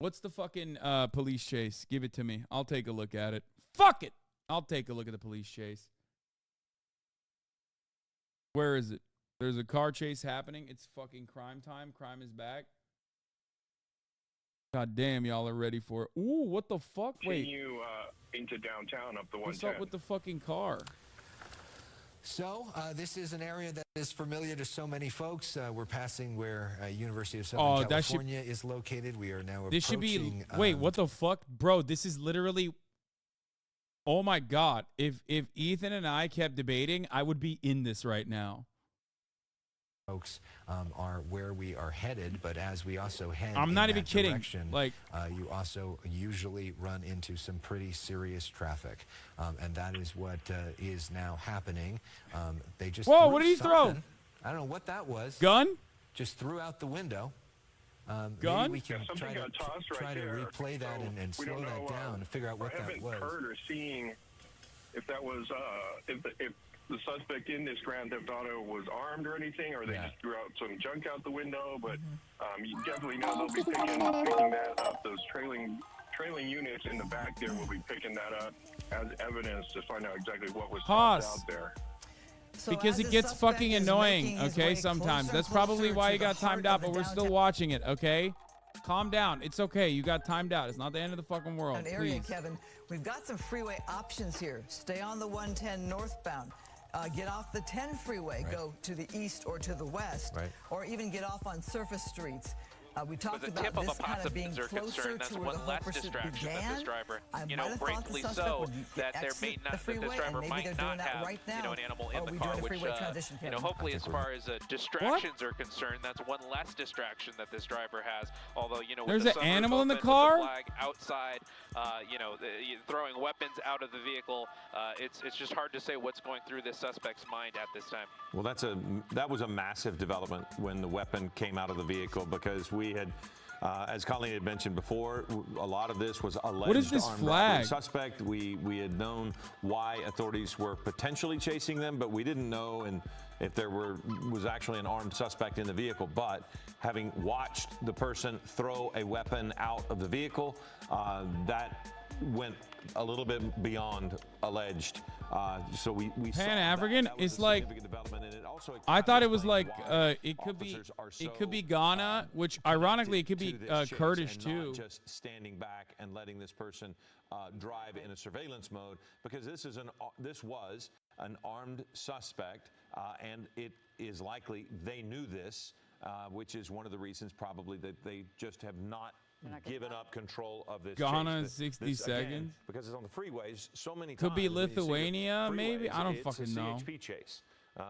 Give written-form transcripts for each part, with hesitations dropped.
What's the fucking police chase? Give it to me. I'll take a look at it. Fuck it. I'll take a look at the police chase. Where is it? There's a car chase happening. It's fucking crime time. Crime is back. God damn, y'all are ready for it. Ooh, what the fuck? Wait. Continue into downtown up the 110. What's up with the fucking car? So, this is an area that is familiar to so many folks. We're passing where University of Southern California is located. We are now approaching... This should be... Wait, what the fuck? Bro, this is literally... Oh my God. If Ethan and I kept debating, I would be in this right now. Folks are where we are headed, but as we also head I'm not even kidding. Like, you also usually run into some pretty serious traffic, and that is what is now happening. They just whoa! What did he throw? I don't know what that was. Gun? Just threw out the window. Gun? Maybe we can try to replay that and slow that down and figure out what that was. I haven't heard or seen if that was if the suspect in this Grand Theft Auto was armed or anything, or they just threw out some junk out the window. But you definitely know they'll be picking that up. Those trailing units in the back there will be picking that up as evidence to find out exactly what was out there. So because it gets fucking annoying, okay, sometimes. That's probably why you got timed out, but we're still watching it, okay? Calm down. It's okay. You got timed out. It's not the end of the fucking world. Area, please. Kevin, we've got some freeway options here. Stay on the 110 northbound. Get off the 10 freeway, go to the east or to the west, or even get off on surface streets. We talked about this kind of being closer to where the whole pursuit began. I might have thought the suspect would exit the freeway, and maybe they're doing that right now. An animal in the we car, doing a which freeway transition, hopefully, as far as distractions are concerned, that's one less distraction that this driver has. Although, with there's an animal in the car. The flag outside, throwing weapons out of the vehicle. It's just hard to say what's going through this suspect's mind at this time. Well, that was a massive development when the weapon came out of the vehicle, because we had, as Colleen had mentioned before, a lot of this was alleged. What is this flag? Suspect. We had known why authorities were potentially chasing them, but we didn't know if there was actually an armed suspect in the vehicle. But having watched the person throw a weapon out of the vehicle, that went a little bit beyond alleged. So we Pan-African is like, I thought it was like it could be Ghana, which ironically it could be Kurdish too. Just standing back and letting this person drive in a surveillance mode, because this was an armed suspect, and it is likely they knew this, which is one of the reasons probably that they just have not given up control of this. Ghana 60 seconds. Again, because it's on the freeways so many times. Could be Lithuania, maybe? I don't fucking know. It's a CHP chase.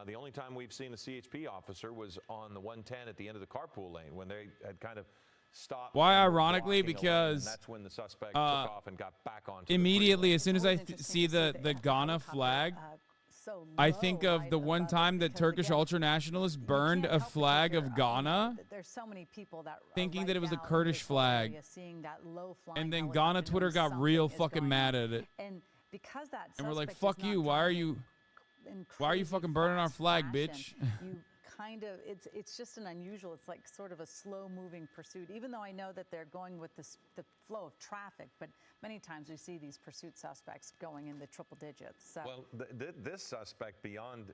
The only time we've seen a CHP officer was on the 110 at the end of the carpool lane when they had kind of stopped. Why ironically? Because that's when the suspect took off and got back on. Immediately, as soon as I see the Ghana flag, I think of the one time that Turkish ultranationalists burned a flag of Ghana, thinking that it was a Kurdish flag. And then Ghana Twitter got real fucking mad at it. And we're like, fuck you, why are you fucking burning our flag, bitch? It's just an unusual, it's like sort of a slow moving pursuit, even though I know that they're going with the flow of traffic, but many times we see these pursuit suspects going in the triple digits. So. Well, this suspect, beyond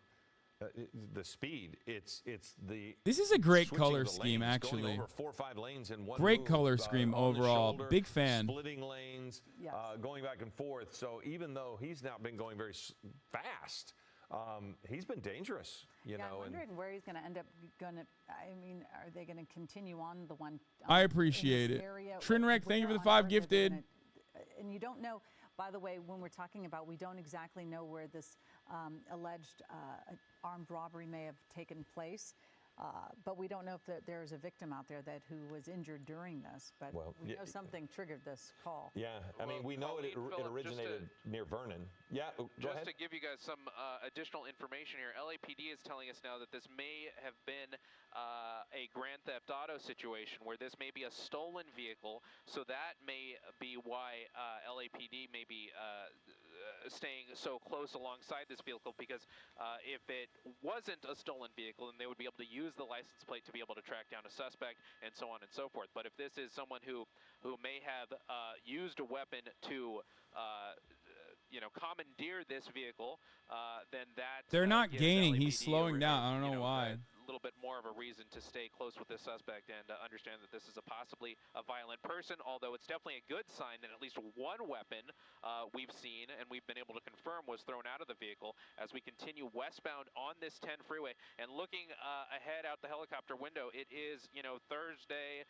the speed, it's the. This is a great color scheme, actually. Over 4 or 5 lanes in one great move, color scheme overall. Shoulder, big fan. Splitting lanes, going back and forth. So even though he's now been going very fast, he's been dangerous. I'm wondering where he's going to end up. Are they going to continue on the one? I appreciate it. Trinrek, thank you for the 5 gifted. And you don't know, by the way, when we're talking about, we don't exactly know where this alleged armed robbery may have taken place. But we don't know if there's a victim out there who was injured during this. But we know something triggered this call. Yeah, we know it originated near Vernon. Yeah, go ahead. Just to give you guys some additional information here, LAPD is telling us now that this may have been a Grand Theft Auto situation where this may be a stolen vehicle. So that may be why LAPD may be staying so close alongside this vehicle, because if it wasn't a stolen vehicle, then they would be able to use use the license plate to be able to track down a suspect and so on and so forth. But if this is someone who may have used a weapon to commandeer this vehicle, then that they're not gives gaining. LAPD He's slowing down. I don't know why. A little bit more of a reason to stay close with this suspect and understand that this is possibly a violent person, although it's definitely a good sign that at least one weapon we've seen and we've been able to confirm was thrown out of the vehicle as we continue westbound on this 10 freeway. And looking ahead out the helicopter window, it is, Thursday,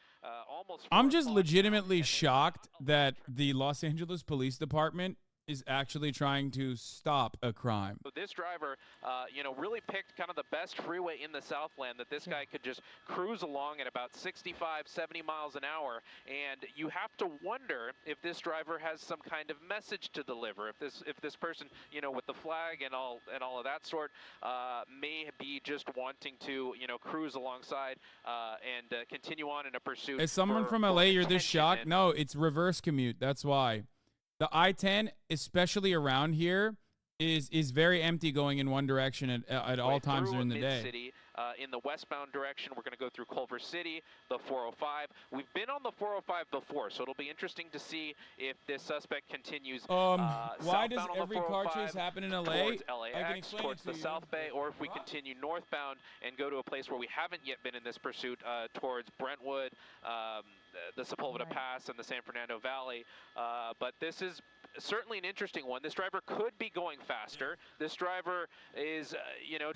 almost 4 I'm just o'clock legitimately now, shocked that the Los Angeles Police Department is actually trying to stop a crime. So this driver, really picked kind of the best freeway in the Southland that this guy could just cruise along at about 65, 70 miles an hour. And you have to wonder if this driver has some kind of message to deliver. If this person, with the flag and all of that sort, may be just wanting to, cruise alongside and continue on in a pursuit. As someone from LA, you're this shocked? No, it's reverse commute. That's why. The I-10, especially around here, is very empty going in one direction at all times during the day. City, in the westbound direction, we're going to go through Culver City, the 405. We've been on the 405 before, so it'll be interesting to see if this suspect continues. Why does every car chase happen in LA? Towards LAX, I can explain towards it to the you. South Bay, or if we continue northbound and go to a place where we haven't yet been in this pursuit, towards Brentwood, the Sepulveda Pass, and the San Fernando Valley. But this is certainly an interesting one. This driver could be going faster. This driver is,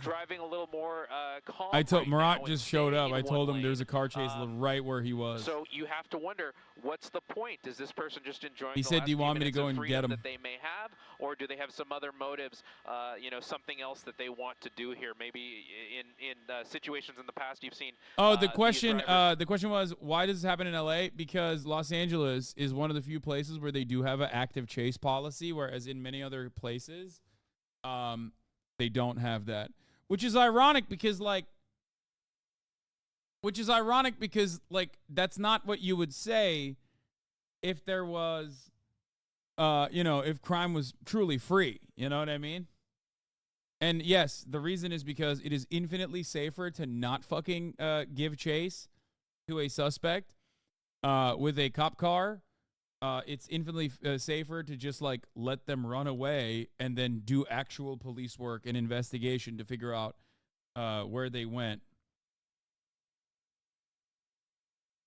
driving a little more calm. I told right Murat now just and showed staying up. in I told one him lane. there's a car chase right where he was. So you have to wonder, what's the point? Is this person just enjoying He the said, last do you few want me to minutes go of and freedom get him? that they may have, or do they have some other motives, something else that they want to do here? Maybe in situations in the past you've seen. Oh, the question was, why does this happen in LA? Because Los Angeles is one of the few places where they do have an active chase policy, whereas in many other places, they don't have that. Which is ironic because that's not what you would say if there was, if crime was truly free. You know what I mean? And yes, the reason is because it is infinitely safer to not fucking give chase to a suspect with a cop car. It's infinitely safer to just let them run away and then do actual police work and investigation to figure out where they went.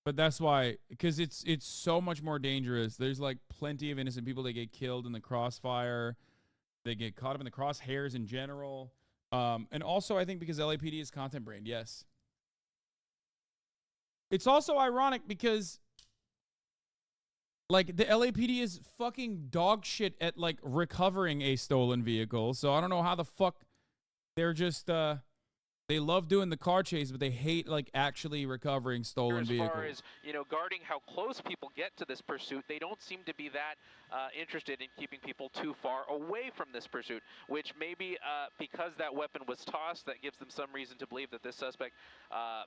But that's why, because it's so much more dangerous. There's plenty of innocent people that get killed in the crossfire. They get caught up in the crosshairs in general. And also, I think because LAPD is content brained, yes. It's also ironic because the LAPD is fucking dog shit at recovering a stolen vehicle. So I don't know how the fuck they're just they love doing the car chase, but they hate actually recovering stolen vehicles. As far as guarding how close people get to this pursuit, they don't seem to be that interested in keeping people too far away from this pursuit. Which maybe because that weapon was tossed, that gives them some reason to believe that this suspect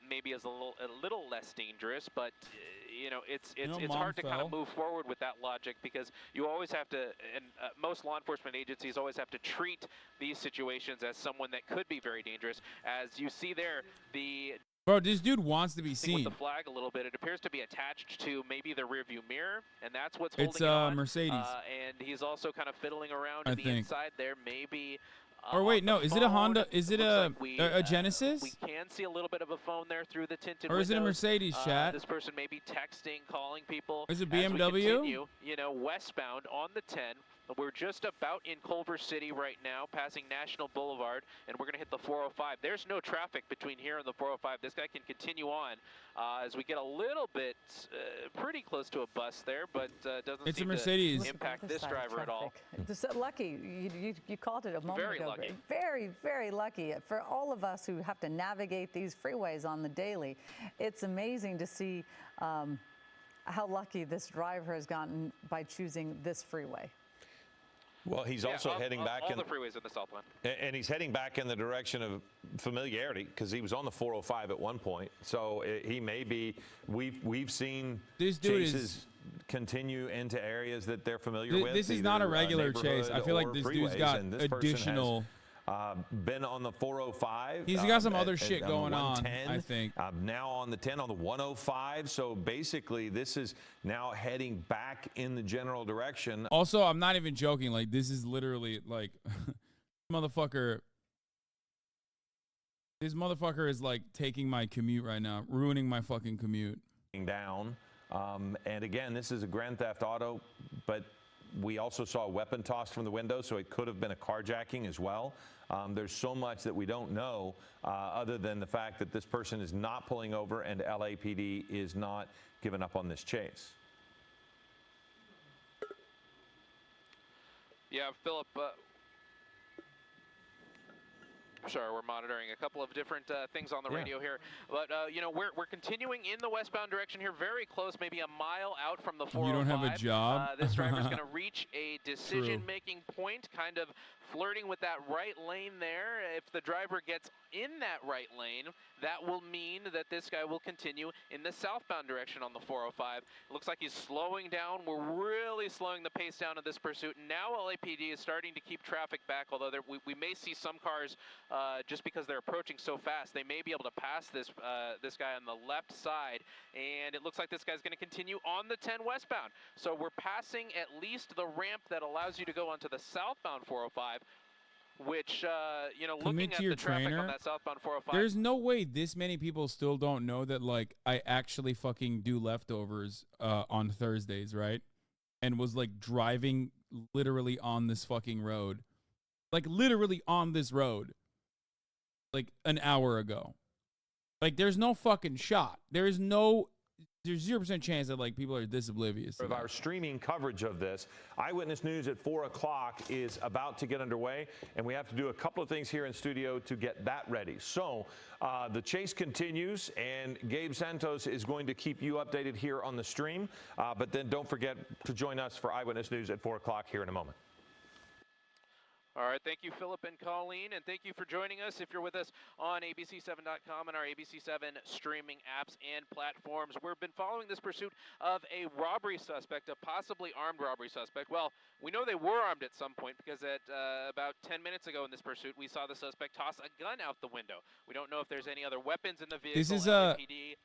maybe is a little less dangerous. But it's hard to kind of move forward with that logic, because you always have to, and most law enforcement agencies always have to treat these situations as someone that could be very dangerous. As you see there, Bro, this dude wants to be seen. With the flag a little bit, it appears to be attached to maybe the rearview mirror, and that's what's holding it's it on. Mercedes. And he's also kind of fiddling around I to the think. inside there, maybe. Or wait, no, is it a Honda? Is it a Genesis? We can see a little bit of a phone there through the tinted Or is it a windows. Mercedes, chat? This person may be texting, calling people. Is it As we BMW? continue, westbound on the 10. We're just about in Culver City right now, passing National Boulevard, and we're going to hit the 405. There's no traffic between here and the 405. This guy can continue on as we get a little bit pretty close to a bus there, but doesn't it's seem a Mercedes. to impact this driver at all. Just lucky. You called it a moment Very ago. lucky. Very, very lucky. For all of us who have to navigate these freeways on the daily, it's amazing to see how lucky this driver has gotten by choosing this freeway. Well, he's also heading back all in the freeways in the Southland. And he's heading back in the direction of familiarity, because he was on the 405 at one point. So he may be. We've seen this dude chases continue into areas that they're familiar with. This is not a regular chase. I feel like this dude's got additional been on the 405. He's got some other shit going on, I think. Now on the 10, on the 105. So basically, this is now heading back in the general direction. Also, I'm not even joking. Like, this is literally, like, motherfucker. This motherfucker is, like, taking my commute right now, ruining my fucking commute. Down. And again, this is a grand theft auto, but we also saw a weapon tossed from the window, so it could have been a carjacking as well. There's so much that we don't know other than the fact that this person is not pulling over and LAPD is not giving up on this chase. Yeah, Philip, sorry, we're monitoring a couple of different things on the radio here. But, you know, we're continuing in the westbound direction here, very close, maybe a mile out from the 405. You don't have a job? This driver's going to reach a decision-making point, kind of flirting with that right lane there. If the driver gets in that right lane, that will mean that this guy will continue in the southbound direction on the 405. It looks like he's slowing down. We're really slowing the pace down of this pursuit. Now LAPD is starting to keep traffic back, although we may see some cars just because they're approaching so fast, they may be able to pass this this guy on the left side, and it looks like this guy's going to continue on the 10 westbound. So we're passing at least the ramp that allows you to go onto the southbound 405, which, you know, looking at the traffic on that southbound 405. There's no way this many people still don't know that, like, I actually fucking do leftovers on Thursdays, right? And was, like, driving literally on this fucking road. Like, literally on this road. Like, an hour ago. Like, there's no fucking shot. There's 0% chance that, like, people are this oblivious. Of our streaming coverage of this, Eyewitness News at 4 o'clock is about to get underway, and we have to do a couple of things here in studio to get that ready. So the chase continues, and Gabe Santos is going to keep you updated here on the stream. But then don't forget to join us for Eyewitness News at 4 o'clock here in a moment. All right, thank you, Philip and Colleen, and thank you for joining us. If you're with us on ABC7.com and our ABC7 streaming apps and platforms, we've been following this pursuit of a robbery suspect, a possibly armed robbery suspect. Well, we know they were armed at some point because at about 10 minutes ago in this pursuit, we saw the suspect toss a gun out the window. We don't know if there's any other weapons in the vehicle.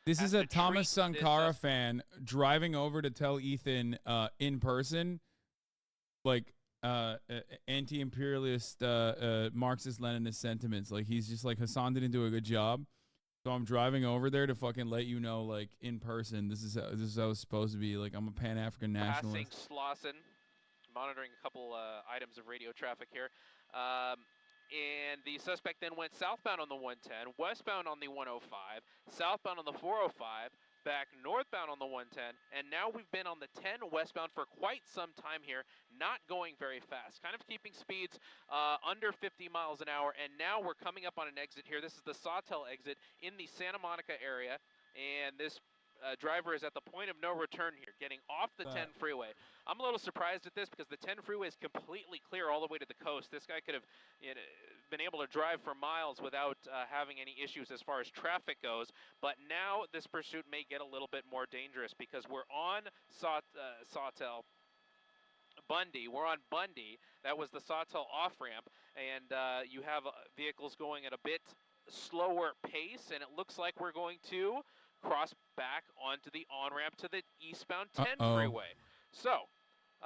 This is a Thomas Sankara fan driving over to tell Ethan in person, like, anti-imperialist Marxist-Leninist sentiments. Like, he's just like, Hasan didn't do a good job, so I'm driving over there to fucking let you know, like, in person, this is how it's supposed to be. Like, I'm a Pan-African nationalist. Passing Slauson, monitoring a couple items of radio traffic here. And the suspect then went southbound on the 110, westbound on the 105, southbound on the 405, back northbound on the 110, and now we've been on the 10 westbound for quite some time here, not going very fast, kind of keeping speeds under 50 miles an hour, and now we're coming up on an exit here. This is the Sawtell exit in the Santa Monica area, and this driver is at the point of no return here, getting off the 10 freeway. I'm a little surprised at this because the 10 freeway is completely clear all the way to the coast. This guy could have been able to drive for miles without having any issues as far as traffic goes. But now this pursuit may get a little bit more dangerous because we're on Sawtell. Bundy. We're on Bundy. That was the Sawtell off-ramp, and you have vehicles going at a bit slower pace, and it looks like we're going to cross back onto the on-ramp to the eastbound 10 freeway. So,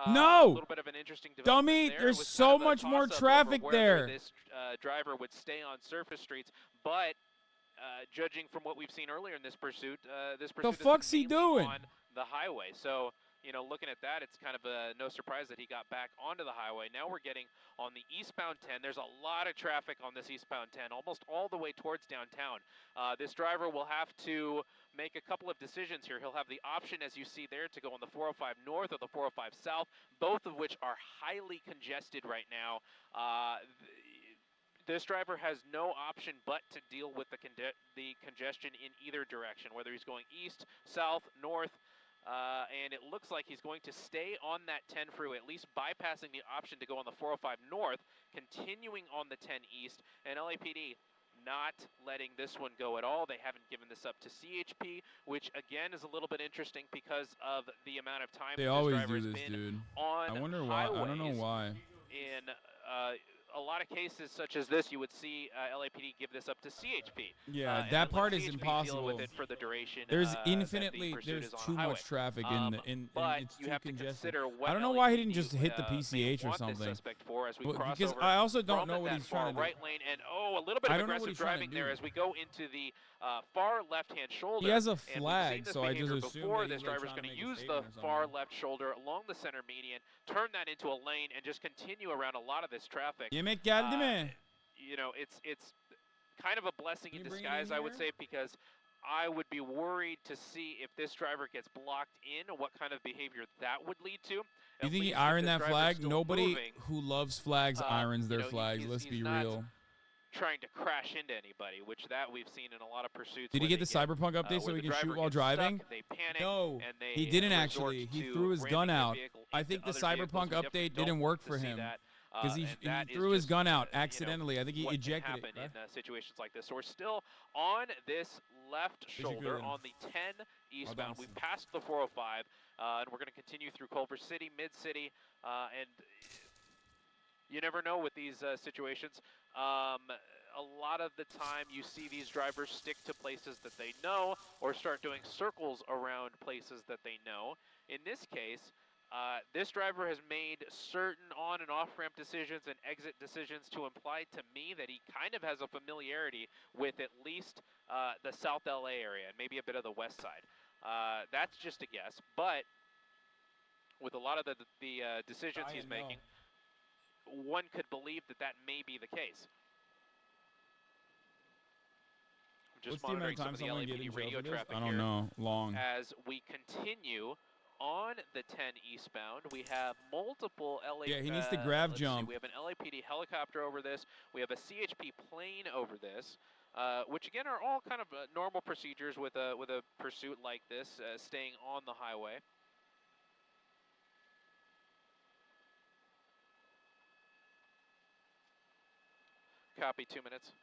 a little bit of an interesting development dummy, there. there's so much more traffic there. This driver would stay on surface streets, but judging from what we've seen earlier in this pursuit the fuck's he doing on the highway. So, you know, looking at that, it's kind of no surprise that he got back onto the highway. Now we're getting on the eastbound 10. There's a lot of traffic on this eastbound 10, almost all the way towards downtown. This driver will have to make a couple of decisions here. He'll have the option, as you see there, to go on the 405 north or the 405 south, both of which are highly congested right now. This driver has no option but to deal with the congestion in either direction, whether he's going east, south, north. And it looks like he's going to stay on that 10 freeway, at least bypassing the option to go on the 405 north, continuing on the 10 east, and LAPD not letting this one go at all. They haven't given this up to CHP, which again is a little bit interesting because of the amount of time they this always driver do has this, been dude. on I wonder why. I don't know why. In a lot of cases such as this, you would see LAPD give this up to CHP. Yeah, that part is CHP impossible. Deal with it for the duration. There's there's too much traffic in but it's you too have to congested. consider what I don't know why he didn't just hit the PCH or something. This suspect for as we cross because over I also don't from know what that he's trying to do. right lane, and a little bit of aggressive driving there as we go into the far left-hand shoulder. He has a flag, and so I just assume before that this he's like driver's going to use the or something. far left shoulder along the center median, turn that into a lane, and just continue around a lot of this traffic. Yemek geldi mi? You know, it's kind of a blessing in disguise, I would say, because I would be worried to see if this driver gets blocked in, what kind of behavior that would lead to. You think he ironed that flag? Nobody who loves flags irons their flags. Let's be real. Trying to crash into anybody, which that we've seen in a lot of pursuits. Did he get the Cyberpunk update so he can shoot while driving? No, he didn't actually. He threw his gun out. I think the Cyberpunk update didn't work for him. Because he threw his gun out accidentally. I think he ejected it. In situations like this. So we're still on this left shoulder on the 10 eastbound. We've passed the 405, and we're going to continue through Culver City, Mid-City, and you never know with these situations. A lot of the time you see these drivers stick to places that they know or start doing circles around places that they know. In this case, this driver has made certain on and off ramp decisions and exit decisions to imply to me that he kind of has a familiarity with at least the South LA area and maybe a bit of the west side. That's just a guess, but with a lot of the decisions he's making, one could believe that that may be the case. Just monitoring some of the LAPD radio traffic I don't know. Long. As we continue on the 10 eastbound, we have multiple LA. Yeah, he needs to grab jump. We have an LAPD helicopter over this. We have a CHP plane over this, which again are all kind of normal procedures with a pursuit like this, staying on the highway. Copy, 2 minutes.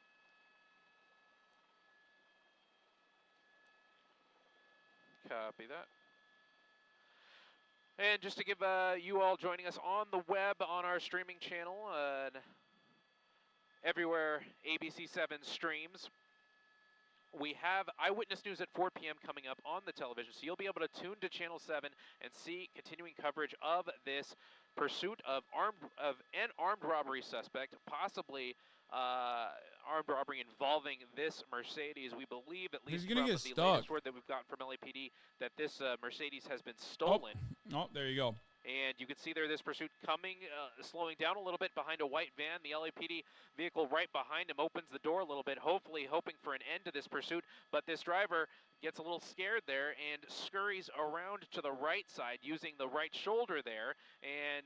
Copy that. And just to give you all joining us on the web on our streaming channel, everywhere ABC7 streams, we have Eyewitness News at 4 p.m. coming up on the television, so you'll be able to tune to Channel 7 and see continuing coverage of this pursuit of an armed robbery suspect, possibly armed robbery involving this Mercedes. We believe, at least from the latest word that we've gotten from LAPD, that this Mercedes has been stolen. Oh, there you go. And you can see there this pursuit coming, slowing down a little bit behind a white van. The LAPD vehicle right behind him opens the door a little bit, hopefully hoping for an end to this pursuit. But this driver gets a little scared there and scurries around to the right side using the right shoulder there. And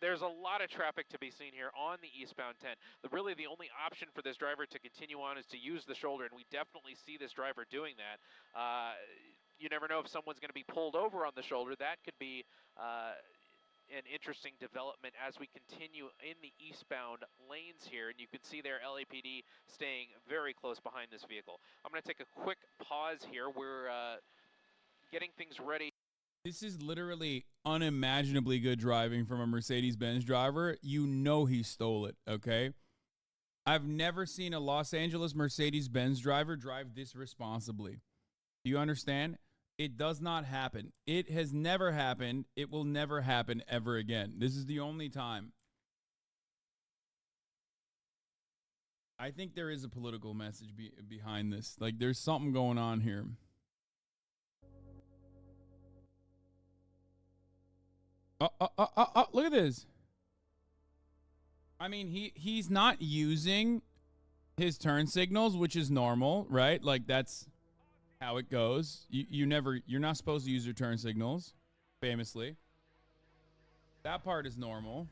there's a lot of traffic to be seen here on the eastbound 10. Really the only option for this driver to continue on is to use the shoulder, and we definitely see this driver doing that. You never know if someone's going to be pulled over on the shoulder. That could be an interesting development as we continue in the eastbound lanes here. And you can see there LAPD staying very close behind this vehicle. I'm going to take a quick pause here. We're getting things ready. This is literally unimaginably good driving from a Mercedes-Benz driver. You know he stole it, okay? I've never seen a Los Angeles Mercedes-Benz driver drive this responsibly. Do you understand? It does not happen. It has never happened. It will never happen ever again. This is the only time. I think there is a political message behind this. Like, there's something going on here. Look at this. I mean, he's not using his turn signals, which is normal, right? Like, that's how it goes. You're not supposed to use your turn signals, famously. That part is normal.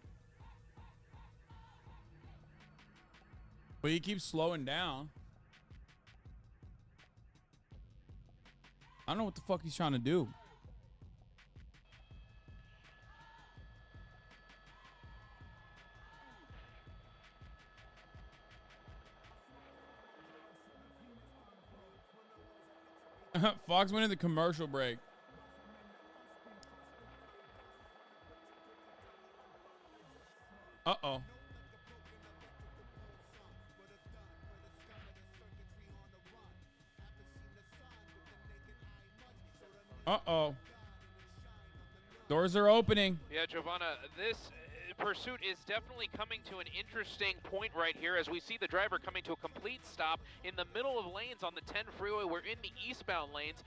But he keeps slowing down. I don't know what the fuck he's trying to do. Fox went in the commercial break. Uh-oh. Uh-oh. Doors are opening. Yeah, Giovanna, this pursuit is definitely coming to an interesting point right here as we see the driver coming to a complete stop in the middle of lanes on the 10 freeway. We're in the eastbound lanes.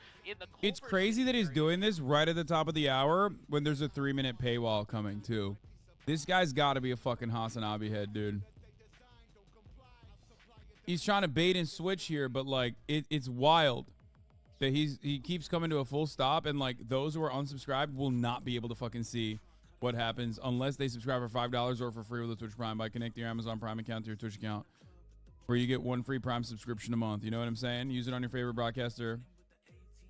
It's crazy that he's doing this right at the top of the hour when there's a 3-minute paywall coming, too. This guy's got to be a fucking Hasanabi head, dude. He's trying to bait and switch here, but, like, it's wild that he keeps coming to a full stop, and, like, those who are unsubscribed will not be able to fucking see what happens unless they subscribe for $5 or for free with a Twitch Prime by connecting your Amazon Prime account to your Twitch account, where you get 1 free Prime subscription a month. You know what I'm saying? Use it on your favorite broadcaster,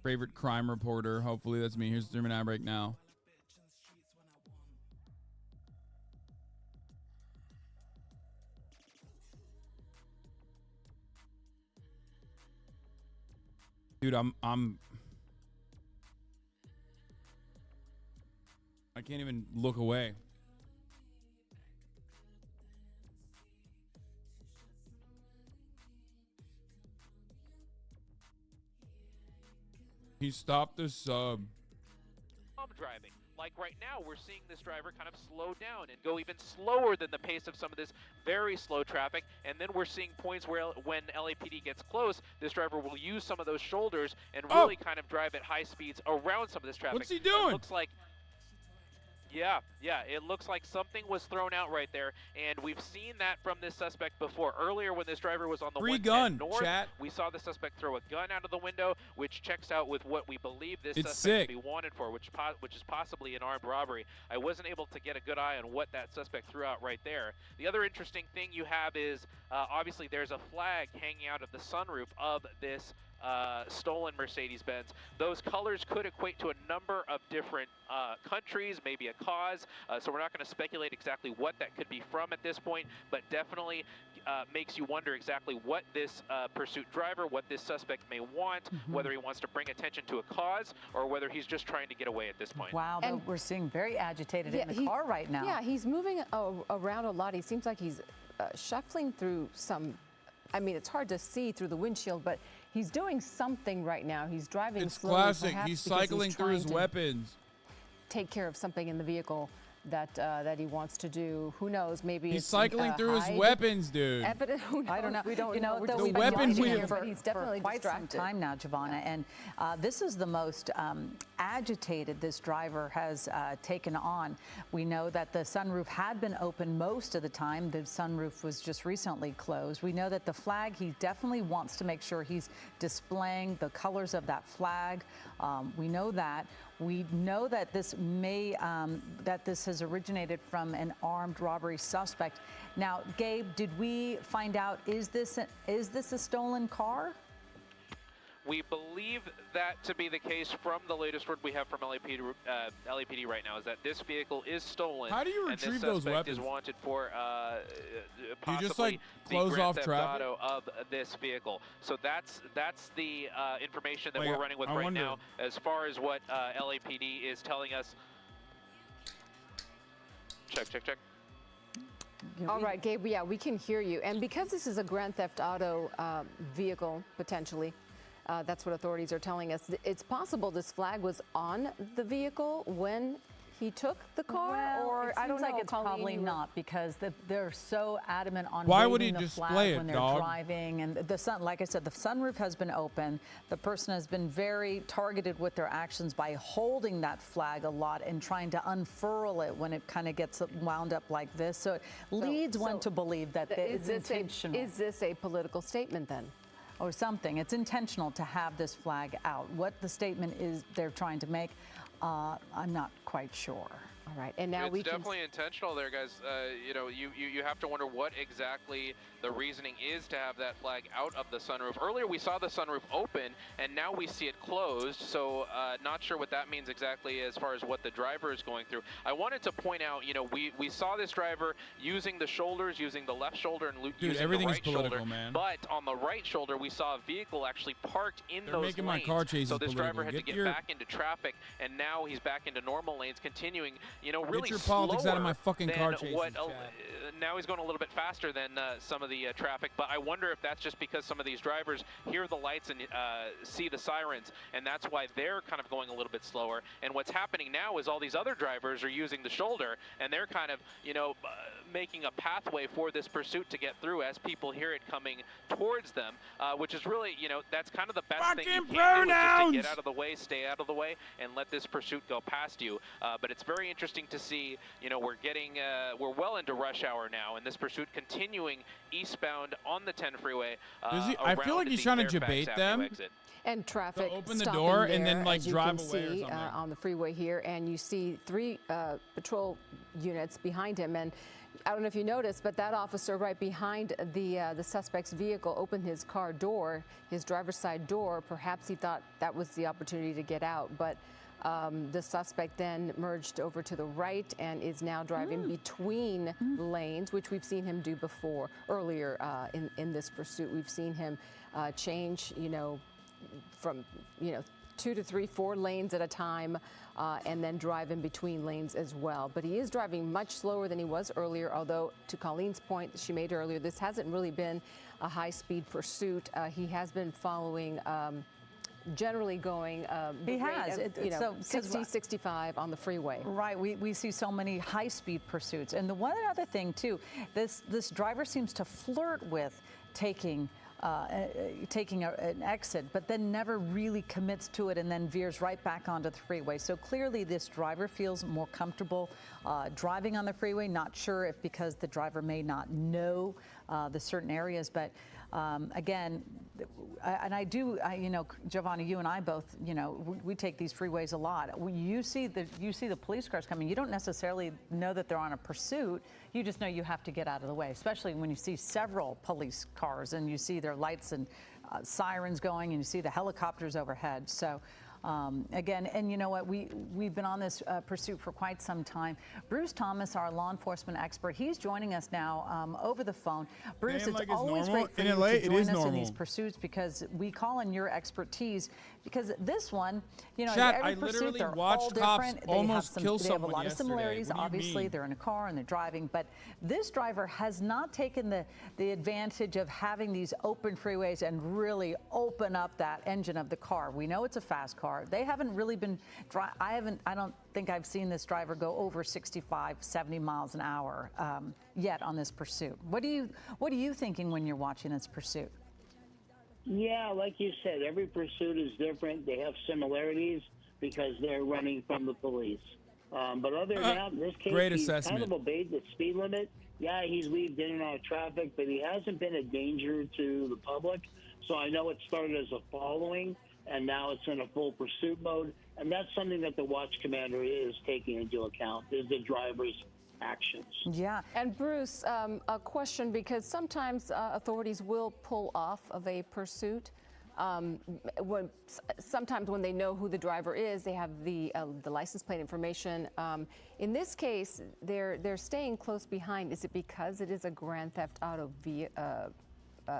favorite crime reporter. Hopefully that's me. Here's the 3-minute break now. Dude, I can't even look away. He stopped the sub. I'm driving. Like right now, we're seeing this driver kind of slow down and go even slower than the pace of some of this very slow traffic. And then we're seeing points where when LAPD gets close, this driver will use some of those shoulders and really kind of drive at high speeds around some of this traffic. What's he doing? It looks like, yeah, it looks like something was thrown out right there, and we've seen that from this suspect before. Earlier, when this driver was on the 110 north, we saw the suspect throw a gun out of the window, which checks out with what we believe this suspect to be wanted for, which is possibly an armed robbery. I wasn't able to get a good eye on what that suspect threw out right there. The other interesting thing you have is, obviously, there's a flag hanging out of the sunroof of this stolen Mercedes-Benz. Those colors could equate to a number of different countries, maybe a cause, so we're not going to speculate exactly what that could be from at this point, but definitely makes you wonder exactly what this pursuit driver, what this suspect may want, whether he wants to bring attention to a cause or whether he's just trying to get away at this point. Wow, and we're seeing very agitated in the car right now. Yeah, he's moving around a lot. He seems like he's shuffling through some, I mean, it's hard to see through the windshield, but he's doing something right now. He's driving slowly. It's classic. He's cycling through his weapons. Take care of something in the vehicle that he wants to do. Who knows? Maybe he's cycling through his weapons, dude. I don't know. We don't know. The weapons he's definitely quite some time now, Giovanna, and this is the most agitated this driver has taken on. We know that the sunroof had been open most of the time. The sunroof was just recently closed. We know that the flag, he definitely wants to make sure he's displaying the colors of that flag. We know that. We know that this has originated from an armed robbery suspect. Now, Gabe, did we find out, is this a stolen car? We believe that to be the case from the latest word we have from LAPD right now, is that this vehicle is stolen. How do you retrieve those weapons? Is wanted for do you just like close off traffic of this vehicle. So that's the information that we're running with right now as far as what LAPD is telling us. Check. All right, Gabe, yeah, we can hear you. And because this is a Grand Theft Auto vehicle, potentially, that's what authorities are telling us. It's possible this flag was on the vehicle when he took the car, or I don't know. It's probably not, because they're so adamant on why would he the display flag it, when they're driving. And the sun, like I said, the sunroof has been open. The person has been very targeted with their actions by holding that flag a lot and trying to unfurl it when it kind of gets wound up like this. So it leads one to believe that it's intentional. Is this a political statement then? Or something. It's intentional to have this flag out. What the statement is they're trying to make, I'm not quite sure. All right, and now it's definitely intentional there, guys. You know, you have to wonder what exactly the reasoning is to have that flag out of the sunroof. Earlier we saw the sunroof open, and now we see it closed, so not sure what that means exactly as far as what the driver is going through. I wanted to point out, you know, we saw this driver using the shoulders, using the left shoulder and using the right shoulder, man. But on the right shoulder we saw a vehicle actually parked in They're those making lanes. My car chases so this political. driver had to get back into traffic, and now he's back into normal lanes, continuing really Get your politics out of my fucking car than chases, what. Chad. Now he's going a little bit faster than some of the traffic, but I wonder if that's just because some of these drivers hear the lights and see the sirens, and that's why they're kind of going a little bit slower. And what's happening now is all these other drivers are using the shoulder, and they're kind of, making a pathway for this pursuit to get through as people hear it coming towards them, which is really, that's kind of the best thing you can do, is just to get out of the way, stay out of the way, and let this pursuit go past you. But it's very interesting to see, we're well into rush hour now, and this pursuit continuing eastbound on the 10 freeway. I feel like he's trying to debate them. Exit. And traffic so open the stopping door there, and then like as you drive can away or see, something. on the freeway here, and you see 3 patrol units behind him. And I don't know if you noticed, but that officer right behind the suspect's vehicle opened his car door, his driver's side door. Perhaps he thought that was the opportunity to get out, but the suspect then merged over to the right and is now driving between lanes, which we've seen him do before. Earlier in this pursuit, we've seen him change, from 2 to 3, 4 lanes at a time, and then drive in between lanes as well. But he is driving much slower than he was earlier, although to Colleen's point that she made earlier, this hasn't really been a high-speed pursuit. He has been following, generally going he has, 60, 65 on the freeway. Right, we see so many high-speed pursuits. And the one other thing, too, this driver seems to flirt with taking an exit, but then never really commits to it and then veers right back onto the freeway. So clearly this driver feels more comfortable driving on the freeway. Not sure if because the driver may not know the certain areas, but again, Giovanni, you and I both, we take these freeways a lot. When you see the police cars coming, you don't necessarily know that they're on a pursuit. You just know you have to get out of the way, especially when you see several police cars and you see their lights and sirens going and you see the helicopters overhead. So again, and you know what, we've been on this pursuit for quite some time. Bruce Thomas, our law enforcement expert, he's joining us now over the phone. Bruce, it's always great for you to join us in these pursuits because we call on your expertise, because this one, Chat, every I pursuit, literally they're all watched cops different. almost kill they have a someone lot of yesterday. similarities. What do you Obviously, mean? they're in a car and they're driving, but this driver has not taken the advantage of having these open freeways and really open up that engine of the car. We know it's a fast car. They haven't really been, I don't think I've seen this driver go over 65, 70 miles an hour yet on this pursuit. What are you thinking when you're watching this pursuit? Yeah, like you said, every pursuit is different. They have similarities because they're running from the police. But other than that, in this case, he's kind of obeyed the speed limit. Yeah, he's weaved in and out of traffic, but he hasn't been a danger to the public. So I know it started as a following, and now it's in a full pursuit mode. And that's something that the watch commander is taking into account, is the driver's actions. Yeah. And Bruce, a question, because sometimes authorities will pull off of a pursuit. Sometimes when they know who the driver is, they have the license plate information. In this case, they're staying close behind. Is it because it is a Grand Theft Auto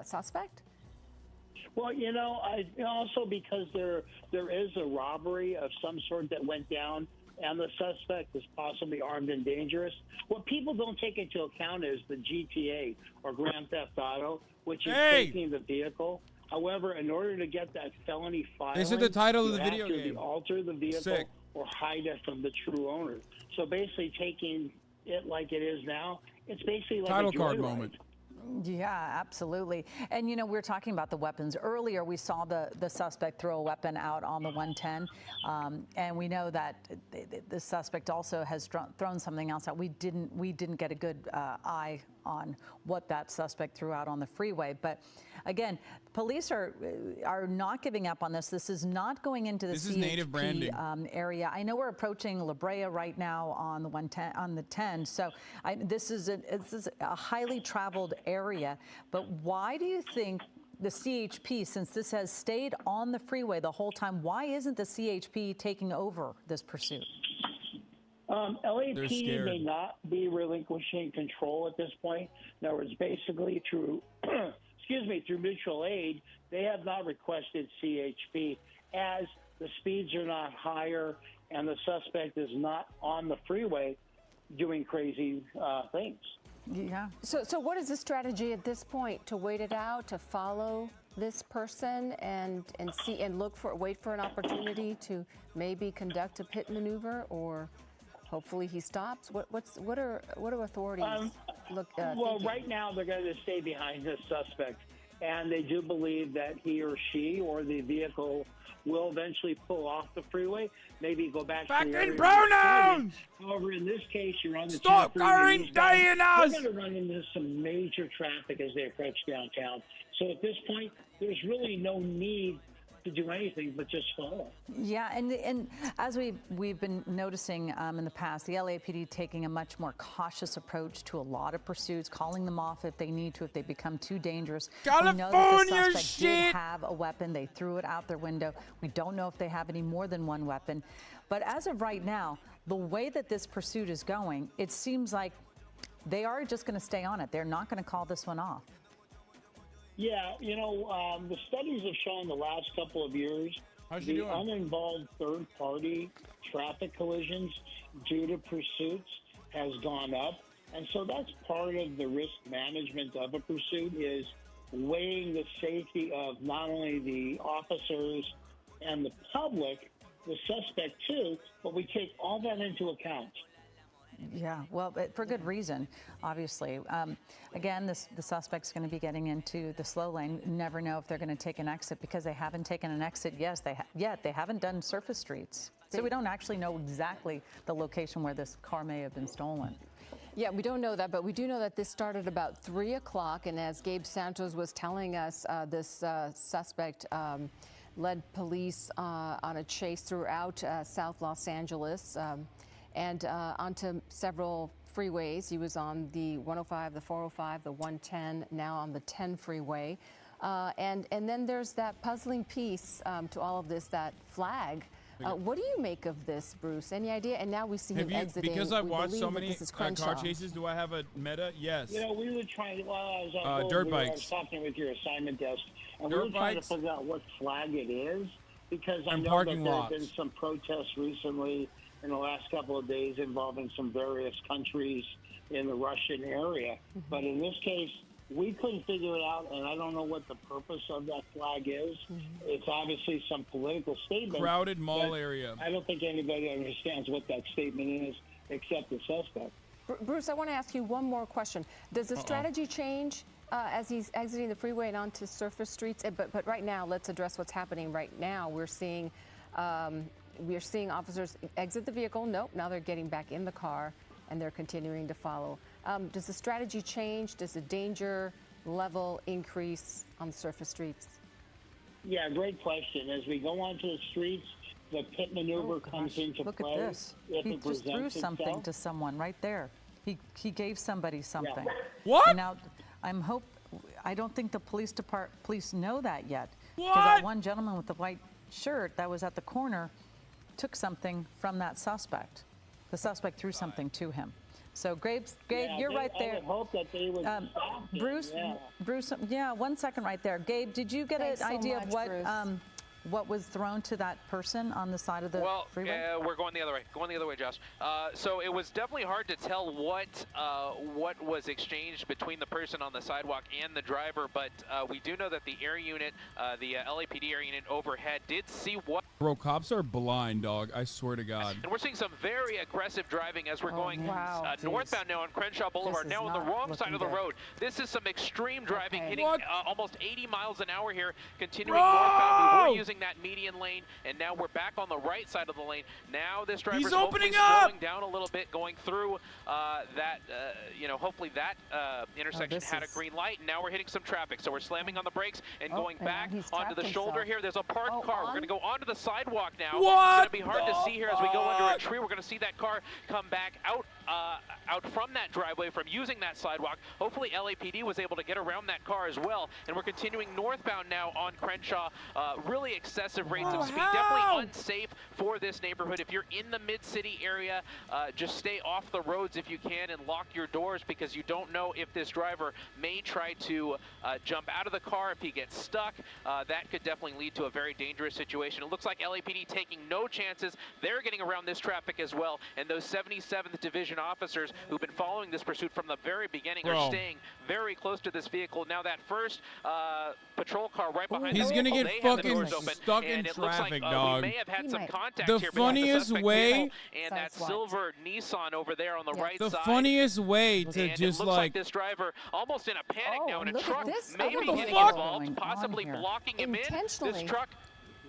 suspect? Well, also because there is a robbery of some sort that went down, and the suspect is possibly armed and dangerous. What people don't take into account is the GTA, or Grand Theft Auto, which is taking the vehicle. However, in order to get that felony filing, this is the title of the video you have game. to alter the vehicle or hide it from the true owner. So basically, taking it like it is now, it's basically like title a card joyride. moment. Yeah, absolutely. And, we were talking about the weapons. Earlier, we saw the suspect throw a weapon out on the 110. And we know that the suspect also has thrown something else out. We didn't get a good eye on what that suspect threw out on the freeway. But again, police are not giving up on this. This is not going into the CHP area. I know we're approaching La Brea right now on the 110 on the 10. So this is a highly traveled area. But why do you think the CHP, since this has stayed on the freeway the whole time, why isn't the CHP taking over this pursuit? LAPD may not be relinquishing control at this point. In other words, basically through, through mutual aid, they have not requested CHP as the speeds are not higher and the suspect is not on the freeway doing crazy things. Yeah. So what is the strategy at this point? To wait it out, to follow this person and see and wait for an opportunity to maybe conduct a pit maneuver, or hopefully he stops? What do authorities look? Well, right now they're going to stay behind this suspect, and they do believe that he or she or the vehicle will eventually pull off the freeway, maybe go back to the area. Pronouns! However, in this case, you're on the Stop freeway. quarantining us! They're going to run into some major traffic as they approach downtown. So at this point, there's really no need to do anything but just follow. Yeah, and as we've been noticing in the past, the LAPD taking a much more cautious approach to a lot of pursuits, calling them off if they need to, if they become too dangerous. We know that the suspect did have a weapon. They threw it out their window. We don't know if they have any more than one weapon. But as of right now, the way that this pursuit is going, it seems like they are just going to stay on it. They're not going to call this one off. Yeah, the studies have shown the last couple of years the uninvolved third-party traffic collisions due to pursuits has gone up. And so that's part of the risk management of a pursuit, is weighing the safety of not only the officers and the public, the suspect too, but we take all that into account. Yeah, well, for good reason, obviously. Again, the suspect's going to be getting into the slow lane. Never know if they're going to take an exit, because they haven't taken an exit yet. They haven't done surface streets. So we don't actually know exactly the location where this car may have been stolen. Yeah, we don't know that, but we do know that this started about 3 o'clock. And as Gabe Santos was telling us, this suspect led police on a chase throughout South Los Angeles. And onto several freeways. He was on the 105, the 405, the 110, now on the 10 freeway. And then there's that puzzling piece to all of this, that flag. What do you make of this, Bruce? Any idea? And now we see him exiting. Because I've watched so many car chases, do I have a meta? Yes. We were trying to, I was dirt bikes. I was talking with your assignment desk, and we were trying to figure out what flag it is, because I know that there have been some protests recently in the last couple of days involving some various countries in the Russian area. But in this case, we couldn't figure it out, and I don't know what the purpose of that flag is. It's obviously some political statement. Crowded mall area. I don't think anybody understands what that statement is except the suspect. Bruce, I want to ask you one more question. Does the strategy change as he's exiting the freeway and onto surface streets? But right now, let's address what's happening right now. We're seeing officers exit the vehicle. Nope, now they're getting back in the car and they're continuing to follow. Does the strategy change? Does the danger level increase on the surface streets? Yeah, great question. As we go onto the streets, the pit maneuver comes into play. Look at this. He just threw something to someone right there. He gave somebody something. Yeah. What? And now I don't think the police know that yet. What? Because that one gentleman with the white shirt that was at the corner took something from that suspect. The suspect threw something to him. So, Gabe, you're right there. I would hope that they would stop it. Bruce, 1 second right there. Gabe, did you get an idea of what was thrown to that person on the side of the freeway? We're going the other way. Going the other way, Josh. So it was definitely hard to tell what was exchanged between the person on the sidewalk and the driver, but we do know that the air unit, the LAPD air unit overhead, did see what. Bro, cops are blind, dog. I swear to God. And we're seeing some very aggressive driving as we're going northbound now on Crenshaw Boulevard, now on the wrong side of the road. This is some extreme driving, hitting almost 80 miles an hour here, continuing northbound. We were using that median lane, and now we're back on the right side of the lane. Now this driver's hopefully slowing down a little bit, going through hopefully that intersection had a green light, and now we're hitting some traffic. So we're slamming on the brakes and going back onto the shoulder here. There's a parked car. We're going to go onto the sidewalk now. What? It's going to be hard to see here as we go under a tree. We're going to see that car come back out from that driveway from using that sidewalk. Hopefully LAPD was able to get around that car as well. And we're continuing northbound now on Crenshaw. Really excessive rates of speed. Definitely unsafe for this neighborhood. If you're in the mid-city area, just stay off the roads if you can and lock your doors, because you don't know if this driver may try to jump out of the car. If he gets stuck, that could definitely lead to a very dangerous situation. It looks like LAPD taking no chances. They're getting around this traffic as well, and those 77th Division officers who've been following this pursuit from the very beginning are staying very close to this vehicle. Now that first patrol car right behind he's gonna get fucking stuck in traffic, dog. We may have had some contact the here funniest way, and that silver Nissan over there on the right the side. funniest way to and just it looks like this driver almost in a panic now, and a truck maybe getting involved, possibly blocking him in. This truck.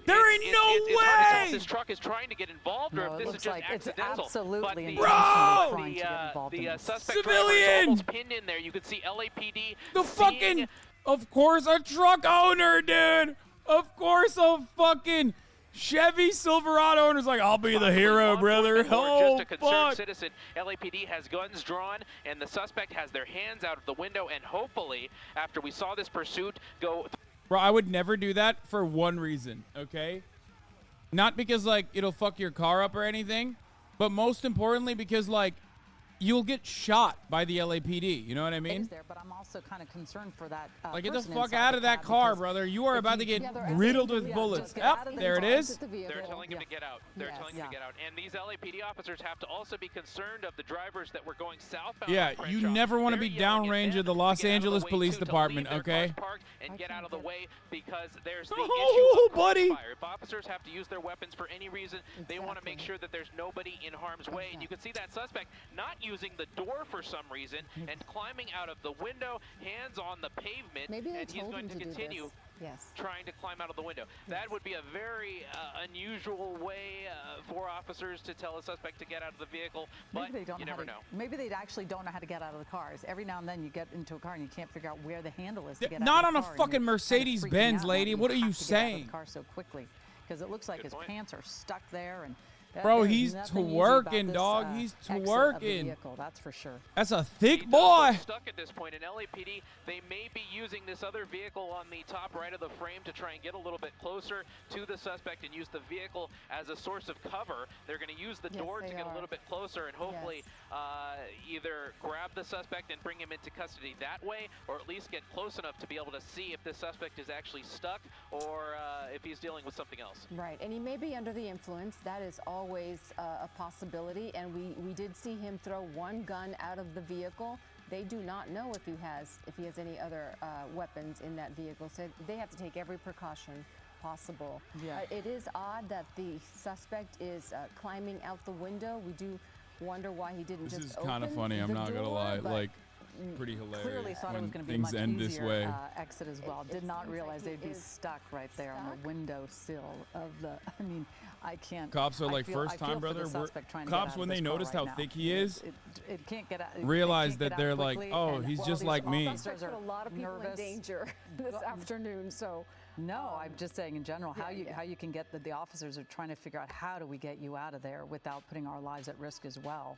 There ain't no way! It's hard to tell if this truck is trying to get involved, or if this is just accidental. It's absolutely the suspect driver is almost pinned in there. You can see LAPD. The fucking, of course, a truck owner, dude. Of course, a fucking Chevy Silverado owner's like, I'll be the hero, brother. Oh, just a concerned citizen. LAPD has guns drawn, and the suspect has their hands out of the window, and hopefully, after we saw this pursuit go. Bro, I would never do that for one reason, okay? Not because, like, it'll fuck your car up or anything, but most importantly because, like, you'll get shot by the LAPD. You know what I mean? There, but I'm also kind of concerned for that. Like, get the fuck out of that car, brother. You are about to get riddled with bullets. Yep, there it is. They're telling him to get out. They're telling him to get out. And these LAPD officers have to also be concerned of the drivers that were going southbound. Yeah, you never want to be downrange of the Los Angeles Police Department, okay? And get out of the way, because there's the issue of buddy. Fire. If officers have to use their weapons for any reason, they want to make sure that there's nobody in harm's way. And you can see that suspect not using the door for some reason and climbing out of the window, hands on the pavement, and he's going to continue trying to climb out of the window. That would be a very unusual way for officers to tell a suspect to get out of the vehicle, but you never know. Maybe they actually don't know how to get out of the cars. Every now and then you get into a car and you can't figure out where the handle is to get out of the car. Not on a fucking Mercedes-Benz, lady. What are you saying? Get out of the car so quickly, because it looks like his pants are stuck there, and bro, he's twerking, dog. He's twerking. Vehicle, that's for sure. That's a thick boy. Stuck at this point in LAPD, they may be using this other vehicle on the top right of the frame to try and get a little bit closer to the suspect and use the vehicle as a source of cover. They're going to use the door to get a little bit closer and hopefully either grab the suspect and bring him into custody that way, or at least get close enough to be able to see if the suspect is actually stuck or if he's dealing with something else. Right, and he may be under the influence. That is always a possibility, and we did see him throw one gun out of the vehicle. They do not know if he has any other weapons in that vehicle, so they have to take every precaution possible. It is odd that the suspect is climbing out the window. We do wonder why he didn't just open the door. This is kind of funny, I'm not gonna lie. Like, pretty hilarious. Clearly thought it was going to be things much end easier this way. Exit as well. Did not realize they'd be stuck right there on the windowsill of the. I mean, I can't. Cops are like, first time, brother. Cops, when they noticed how thick he is, it can't get out, realize that they're like, oh, he's just like me. Put a lot of people in danger this afternoon. So. No, I'm just saying in general how you can get the officers are trying to figure out how do we get you out of there without putting our lives at risk as well.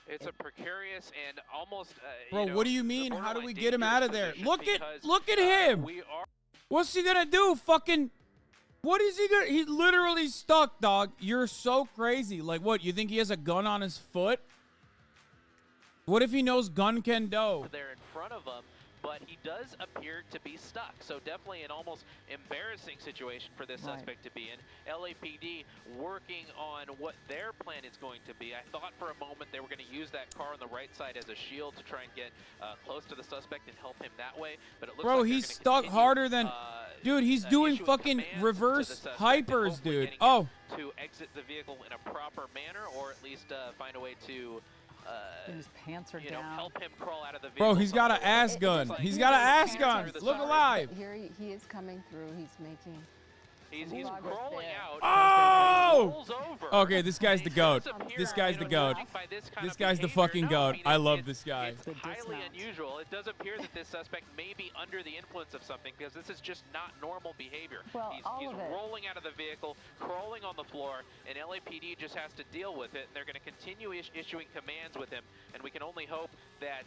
It's a precarious and almost. Bro, what do you mean? How do we get him out of there? Look at him. What's he gonna do? Fucking. What is he gonna? He's literally stuck, dog. You're so crazy. Like, what? You think he has a gun on his foot? What if he knows gun kendo? They're in front of him, but he does appear to be stuck. So definitely an almost embarrassing situation for this suspect to be in. LAPD working on what their plan is going to be. I thought for a moment they were going to use that car on the right side as a shield to try and get close to the suspect and help him that way. But it looks like he's stuck harder than... Dude, he's doing fucking reverse hypers, dude. Oh. To exit the vehicle in a proper manner, or at least find a way to... his pants are down. Help him crawl out of the vehicle. Bro, he's got an ass gun. He's got an ass gun. Look alive. Here he is coming through. He's making. He's crawling out. Oh! Okay, this guy's the GOAT. This guy's the GOAT. This guy's the fucking GOAT. I love this guy. It's highly unusual. It does appear that this suspect may be under the influence of something, because this is just not normal behavior. He's rolling out of the vehicle, crawling on the floor, and LAPD just has to deal with it. And they're going to continue issuing commands with him, and we can only hope that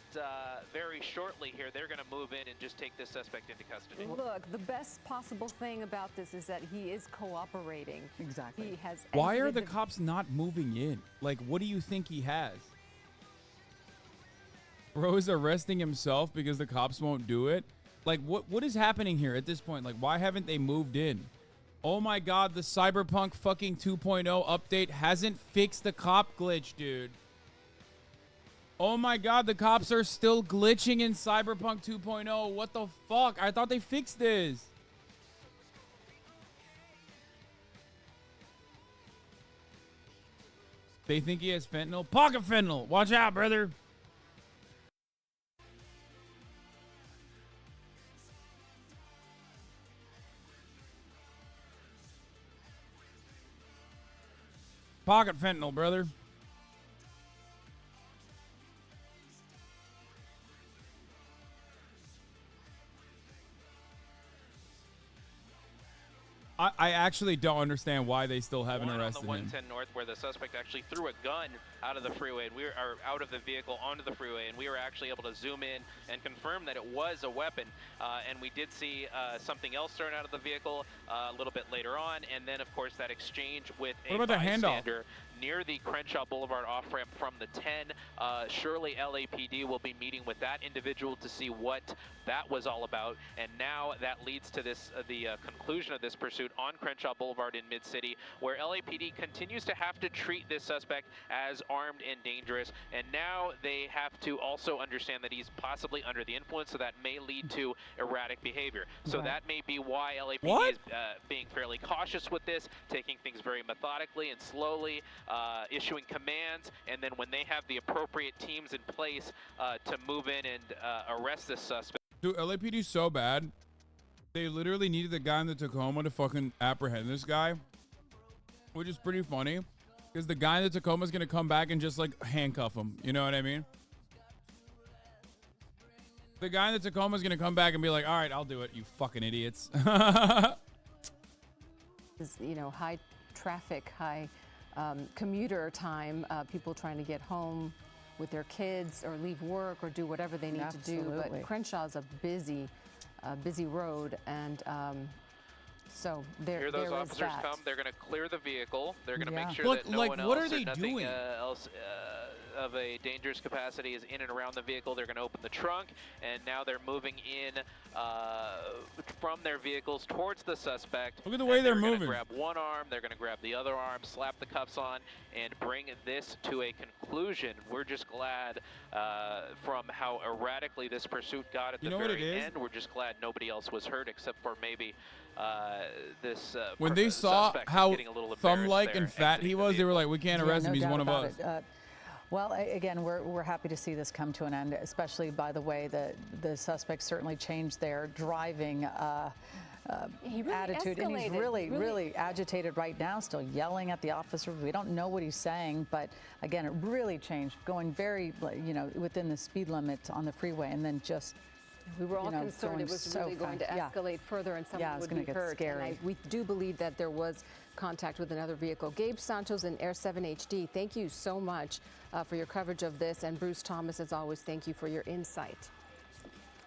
very shortly here they're going to move in and just take this suspect into custody. Look, the best possible thing about this is that he he is cooperating. Exactly. He has. Why are the cops not moving in? Like, what do you think he has? Bro is arresting himself because the cops won't do it? Like, what is happening here at this point? Like, why haven't they moved in? Oh my God, the Cyberpunk fucking 2.0 update hasn't fixed the cop glitch, dude. Oh my God, the cops are still glitching in Cyberpunk 2.0. What the fuck? I thought they fixed this. They think he has fentanyl? Pocket fentanyl. Watch out, brother. Pocket fentanyl, brother. I actually don't understand why they still haven't arrested him. On the 110 North, where the suspect actually threw a gun out of the freeway, and we were out of the vehicle onto the freeway, and we were actually able to zoom in and confirm that it was a weapon. And we did see something else thrown out of the vehicle a little bit later on, and then of course that exchange with a bystander near the Crenshaw Boulevard off-ramp from the 10. Surely LAPD will be meeting with that individual to see what that was all about, and now that leads to this the conclusion of this pursuit on Crenshaw Boulevard in Mid-City, where LAPD continues to have to treat this suspect as armed and dangerous, and now they have to also understand that he's possibly under the influence, so that may lead to erratic behavior. So that may be why LAPD is being fairly cautious with this, taking things very methodically and slowly, issuing commands, and then when they have the appropriate teams in place to move in and arrest this suspect. Dude, LAPD is so bad. They literally needed the guy in the Tacoma to fucking apprehend this guy, which is pretty funny, because the guy in the Tacoma is going to come back and just like handcuff him. You know what I mean? The guy in the Tacoma is going to come back and be like, all right, I'll do it, you fucking idiots. You know, high traffic, high commuter time, people trying to get home with their kids or leave work or do whatever they need to do. But Crenshaw's a busy road, and so Here those officers come. They're going to clear the vehicle. They're going to make sure that no one else what are they nothing doing? Else of a dangerous capacity is in and around the vehicle. They're going to open the trunk, and now they're moving in from their vehicles towards the suspect. Look at the way they're moving. They're going to grab one arm, they're going to grab the other arm, slap the cuffs on, and bring this to a conclusion. We're just glad from how erratically this pursuit got at the very end. We're just glad nobody else was hurt except for maybe this when they saw how thumb-like and fat he was, they were like, we can't arrest him, he's one of us. Well, again, we're happy to see this come to an end, especially, by the way, the suspects certainly changed their driving attitude. And he's really agitated right now, still yelling at the officers. We don't know what he's saying, but again, it really changed, going very, within the speed limit on the freeway, and then just... We were all concerned it was really going to escalate further and someone would be hurt. And we do believe that there was contact with another vehicle. Gabe Santos in Air 7 HD, thank you so much for your coverage of this. And Bruce Thomas, as always, thank you for your insight.